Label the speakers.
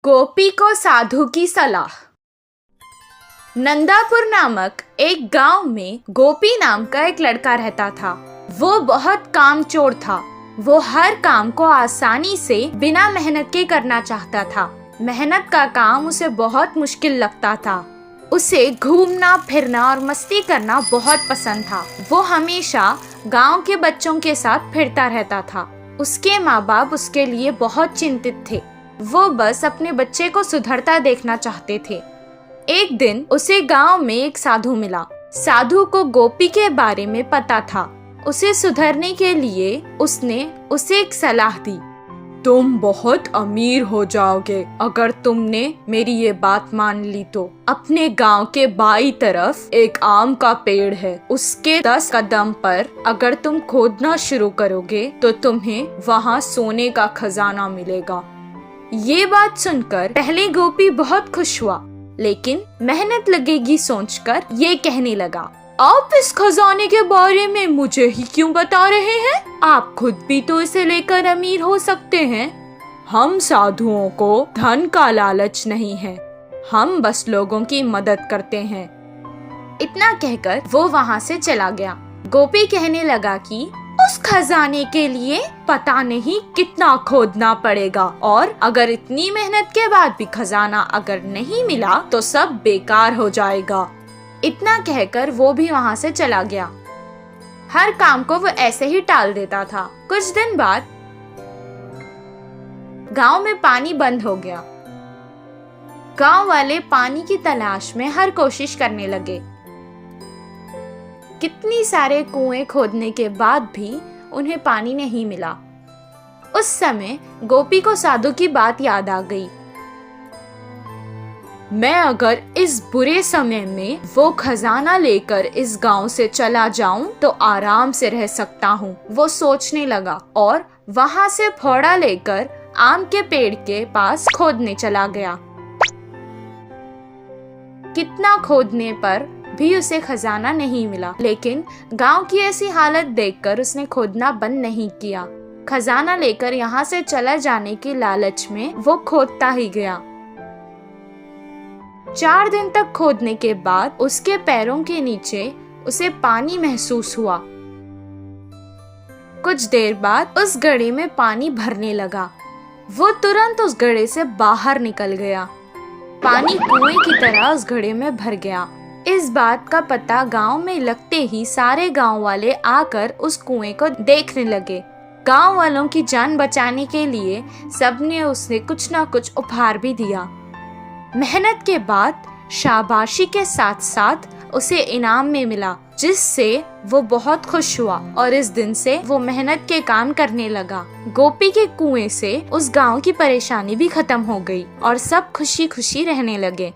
Speaker 1: गोपी को साधु की सलाह। नंदापुर नामक एक गांव में गोपी नाम का एक लड़का रहता था। वो बहुत कामचोर था। वो हर काम को आसानी से बिना मेहनत के करना चाहता था। मेहनत का काम उसे बहुत मुश्किल लगता था। उसे घूमना फिरना और मस्ती करना बहुत पसंद था। वो हमेशा गांव के बच्चों के साथ फिरता रहता था। उसके माँ बाप उसके लिए बहुत चिंतित थे। वो बस अपने बच्चे को सुधरता देखना चाहते थे। एक दिन उसे गांव में एक साधु मिला। साधु को गोपी के बारे में पता था। उसे सुधरने के लिए उसने उसे एक सलाह दी। तुम बहुत अमीर हो जाओगे अगर तुमने मेरी ये बात मान ली तो। अपने गांव के बाईं तरफ एक आम का पेड़ है। उसके 10 कदम पर अगर तुम खोदना शुरू करोगे तो तुम्हें वहाँ सोने का खजाना मिलेगा। ये बात सुनकर पहले गोपी बहुत खुश हुआ, लेकिन मेहनत लगेगी सोचकर ये कहने लगा, आप इस खजाने के बारे में मुझे ही क्यों बता रहे हैं? आप खुद भी तो इसे लेकर अमीर हो सकते हैं। हम साधुओं को धन का लालच नहीं है, हम बस लोगों की मदद करते हैं। इतना कहकर वो वहाँ से चला गया। गोपी कहने लगा कि उस खजाने के लिए पता नहीं कितना खोदना पड़ेगा, और अगर इतनी मेहनत के बाद भी खजाना अगर नहीं मिला तो सब बेकार हो जाएगा। इतना कहकर वो भी वहाँ से चला गया। हर काम को वो ऐसे ही टाल देता था। कुछ दिन बाद गांव में पानी बंद हो गया। गांव वाले पानी की तलाश में हर कोशिश करने लगे। कितनी सारे कुएं खोदने के बाद भी उन्हें पानी नहीं मिला। उस समय गोपी को साधु की बात याद आ गई। मैं अगर इस बुरे समय में वो खजाना लेकर इस गांव से चला जाऊं तो आराम से रह सकता हूं, वो सोचने लगा और वहां से फावड़ा लेकर आम के पेड़ के पास खोदने चला गया। कितना खोदने पर भी उसे खजाना नहीं मिला, लेकिन गांव की ऐसी हालत देखकर उसने खोदना बंद नहीं किया। खजाना लेकर यहाँ से चला जाने की लालच में वो खोदता ही गया। 4 दिन तक खोदने के बाद उसके पैरों के नीचे उसे पानी महसूस हुआ। कुछ देर बाद उस घड़े में पानी भरने लगा। वो तुरंत उस घड़े से बाहर निकल गया। पानी कुएं की तरह उस घड़े में भर गया। इस बात का पता गांव में लगते ही सारे गांव वाले आकर उस कुएं को देखने लगे। गांव वालों की जान बचाने के लिए सबने उसे कुछ ना कुछ उपहार भी दिया। मेहनत के बाद शाबाशी के साथ साथ उसे इनाम में मिला, जिससे वो बहुत खुश हुआ और इस दिन से वो मेहनत के काम करने लगा। गोपी के कुएं से उस गांव की परेशानी भी खत्म हो गई और सब खुशी खुशी रहने लगे।